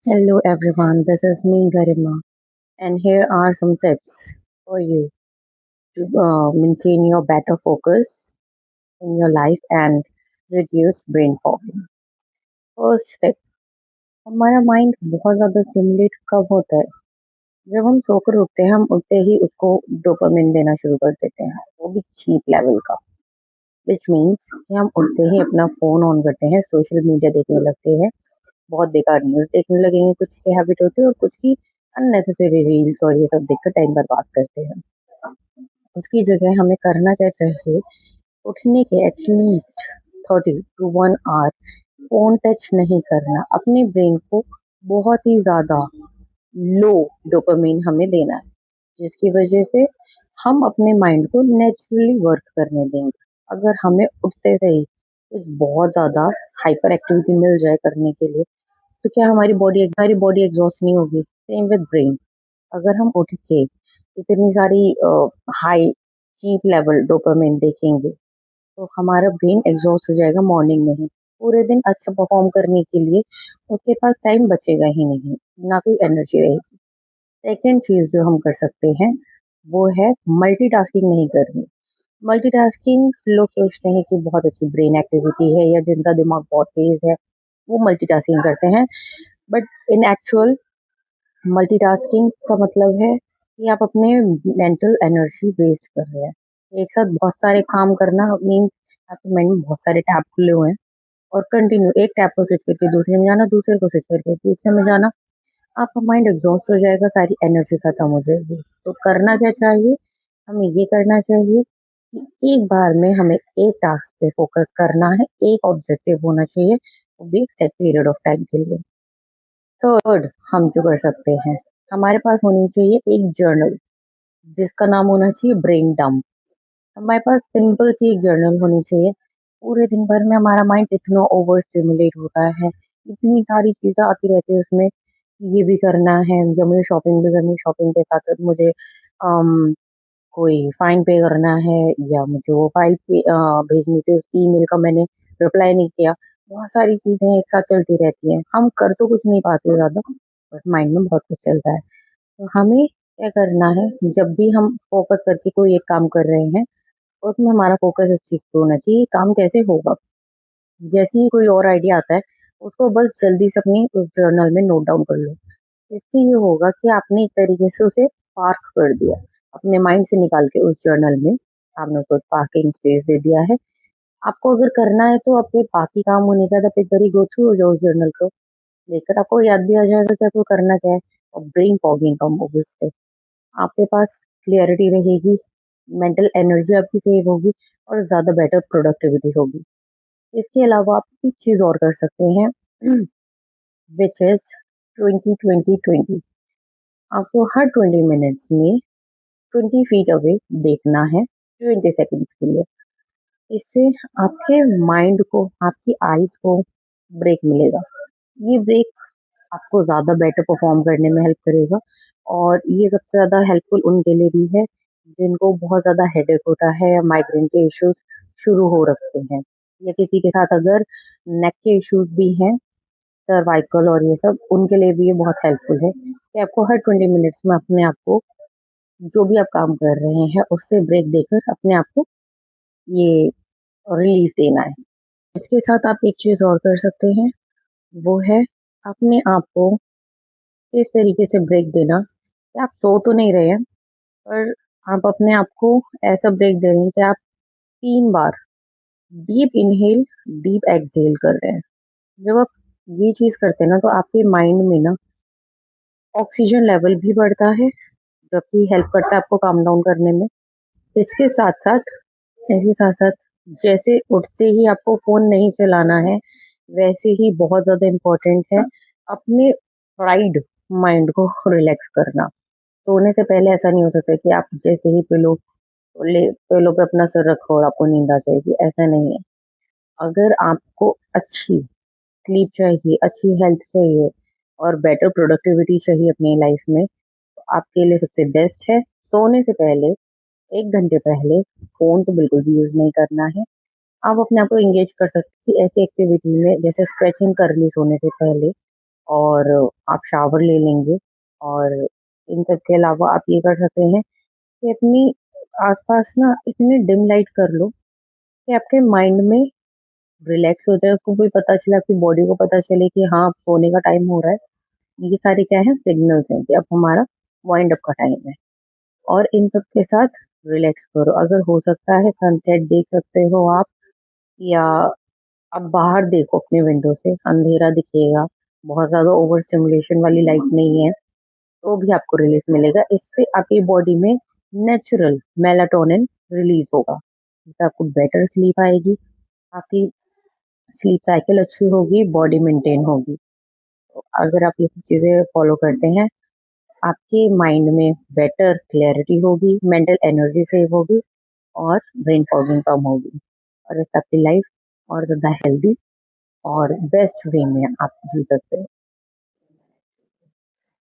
Hello everyone, this is me Garima, and here are some tips for you to maintain your better focus in your life and reduce brain fog. First tip, हमारा mind बहुत ज़्यादा stimulate कब होता है? जब हम सोकर उठते हैं, हम उठते ही उसको डोपामिन देना शुरू कर देते हैं, वो भी चीप लेवल का। विच मीन्स कि हम उठते ही अपना फ़ोन ऑन करते हैं, सोशल मीडिया देखने लगते हैं, बहुत बेकार न्यूज़ देखने लगेंगे, कुछ की हैबिट होती है और कुछ की अननेसेसरी रील्स और ये सब देखकर टाइम बर्बाद करते हैं। उसकी जगह हमें करना क्या चाहिए, उठने के at least 30 to 1 hour phone touch नहीं करना। अपने ब्रेन को बहुत ही ज़्यादा लो डोपामाइन हमें देना है, जिसकी वजह से हम अपने माइंड को नेचुरली वर्क करने देंगे। अगर हमें उठते से ही कुछ बहुत ज़्यादा हाइपर एक्टिविटी मिल जाए करने के लिए, तो क्या हमारी बॉडी एग्ज़ॉस्ट नहीं होगी? Same with brain. अगर हम उठ के इतनी सारी हाई चीप लेवल डोपामाइन देखेंगे, तो हमारा ब्रेन एग्ज़ॉस्ट हो जाएगा मॉर्निंग में ही। पूरे दिन अच्छा परफ़ॉर्म करने के लिए उसके पास टाइम बचेगा ही नहीं, ना कोई एनर्जी रहेगी। सेकंड चीज़ जो हम कर सकते हैं, वो है मल्टीटास्किंग नहीं करनी। मल्टीटास्किंग लोग सोचते हैं कि बहुत अच्छी ब्रेन एक्टिविटी है या जिनका दिमाग बहुत तेज़ है, वो मल्टीटास्किंग करते हैं। बट इन एक्चुअल मल्टीटास्किंग का मतलब है कि आप अपने मेंटल एनर्जी वेस्ट कर रहे हैं। एक साथ बहुत सारे काम करना मीन्स आपके माइंड में बहुत सारे टैब खुले हुए हैं और कंटिन्यू एक टैब को स्विच करके दूसरे में जाना, दूसरे को स्विच करके तीसरे में जाना, आपका माइंड एग्जॉस्ट हो जाएगा, सारी एनर्जी खत्म हो जाएगी। तो करना क्या चाहिए? हमें ये करना चाहिए कि एक बार में हमें एक टास्क पे फोकस करना है, एक ऑब्जेक्टिव होना चाहिए, वो भी एक सेट पीरियड ऑफ टाइम के लिए। थर्ड, हम जो कर सकते हैं, हमारे पास होनी चाहिए एक जर्नल जिसका नाम होना चाहिए ब्रेन डंप। हमारे पास सिंपल सी एक जर्नल होनी चाहिए। पूरे दिन भर में हमारा माइंड इतना ओवर स्टिमुलेट होता है, इतनी सारी चीज़ें आती रहती है उसमें, ये भी करना है या मुझे शॉपिंग भी करनी है, शॉपिंग के साथ-साथ मुझे कोई फाइन पे करना है या मुझे वो फाइल पे भेजनी थी, उस ईमेल का मैंने रिप्लाई नहीं किया। बहुत सारी चीज़ें एक साथ चलती रहती हैं। हम कर तो कुछ नहीं पाते ज़्यादा, बट माइंड में बहुत कुछ चलता है। तो हमें क्या करना है, जब भी हम फ़ोकस करके कोई एक काम कर रहे हैं, उसमें हमारा फ़ोकस इस चीज़ पे होना चाहिए, काम कैसे होगा? जैसे ही कोई और आइडिया आता है, उसको बस जल्दी से अपनी उस जर्नल में नोट डाउन कर लो। इससे ये होगा कि आपने एक तरीके से उसे पार्क कर दिया। अपने माइंड से निकाल के उस जर्नल में आपने उसको पार्किंग स्पेस दे दिया है। आपको अगर करना है तो अपने बाकी काम होने के बाद आप एक बारी गो थ्रू हो जाओ उस जर्नल को, लेकर आपको याद भी आ जाएगा कि आपको करना क्या है और ब्रेन फॉगिंग कम होगी उससे। आपके पास क्लैरिटी रहेगी, मेंटल एनर्जी आपकी सेव होगी और ज़्यादा बेटर प्रोडक्टिविटी होगी। इसके अलावा आप एक चीज़ और कर सकते हैं व्हिच इज़ 20-20-20। आपको हर 20 मिनट्स में 20 फीट अवे देखना है 20 सेकंड्स के लिए। इससे आपके माइंड को, आपकी आईज़ को ब्रेक मिलेगा। ये ब्रेक आपको ज़्यादा बेटर परफ़ॉर्म करने में हेल्प करेगा और ये सबसे ज़्यादा हेल्पफुल उनके लिए भी है, जिनको बहुत ज़्यादा हेडेक होता है या माइग्रेन के इश्यूज़ शुरू हो रखते हैं या किसी के साथ अगर नेक के इश्यूज़ भी हैं, सर्वाइकल और ये सब, उनके लिए भी ये बहुत हेल्पफुल है कि आपको हर 20 मिनट्स में अपने आप को, जो भी आप काम कर रहे हैं, उससे ब्रेक देकर अपने आप को ये रिलीज़ देना है। इसके साथ आप एक चीज़ और कर सकते हैं, वो है अपने आप को इस तरीके से ब्रेक देना कि आप सो तो नहीं रहे हैं, पर आप अपने आप को ऐसा ब्रेक दे रहे हैं कि आप 3 बार डीप इन्हेल, डीप एक्सहेल कर रहे हैं। जब आप ये चीज़ करते हैं ना, तो आपके माइंड में ना ऑक्सीजन लेवल भी बढ़ता है, जो कि हेल्प करता है आपको काम डाउन करने में। इसके साथ-साथ इसके साथ-साथ जैसे उठते ही आपको फ़ोन नहीं चलाना है, वैसे ही बहुत ज़्यादा इम्पोर्टेंट है अपने फ्राइड माइंड को रिलैक्स करना। सोने से पहले ऐसा नहीं हो सकता कि आप जैसे ही पिलो पे अपना सर रखो और आपको नींद आ जाएगी, ऐसा नहीं है। अगर आपको अच्छी स्लीप चाहिए, अच्छी हेल्थ चाहिए और बेटर प्रोडक्टिविटी चाहिए अपनी लाइफ में, तो आपके लिए सबसे बेस्ट है सोने से पहले 1 घंटे पहले फ़ोन तो बिल्कुल भी यूज़ नहीं करना है। आप अपने आप को एंगेज कर सकते हैं ऐसी एक्टिविटी में, जैसे स्ट्रेचिंग कर ली सोने से पहले और आप शावर ले लेंगे। और इन सब के अलावा आप ये कर सकते हैं कि अपनी आसपास ना इतनी डिम लाइट कर लो कि आपके माइंड में रिलैक्स हो जाए, उसको भी पता चले, आपकी बॉडी को पता चले कि हाँ अब सोने का टाइम हो रहा है। ये सारे क्या है, सिग्नल्स हैं कि अब हमारा वाइंड अप का टाइम है। और इन सब के साथ रिलैक्स करो। अगर हो सकता है सनसेट देख सकते हो आप, या आप बाहर देखो अपने विंडो से, अंधेरा दिखेगा, बहुत ज़्यादा ओवर स्टिमुलेशन वाली लाइट नहीं है, तो भी आपको रिलीफ मिलेगा। इससे आपकी बॉडी में नेचुरल मेलाटोनिन रिलीज होगा, जिससे आपको बेटर स्लीप आएगी, आपकी स्लीप साइकिल अच्छी होगी, बॉडी मेंटेन होगी। तो अगर आप ये सब चीज़ें फॉलो करते हैं, आपके माइंड में बेटर क्लैरिटी होगी, मेंटल एनर्जी सेव होगी, और ब्रेन फॉगिंग कम होगी, और इससे आपकी लाइफ और ज़्यादा हेल्दी और बेस्ट वे में आप जी सकते हो।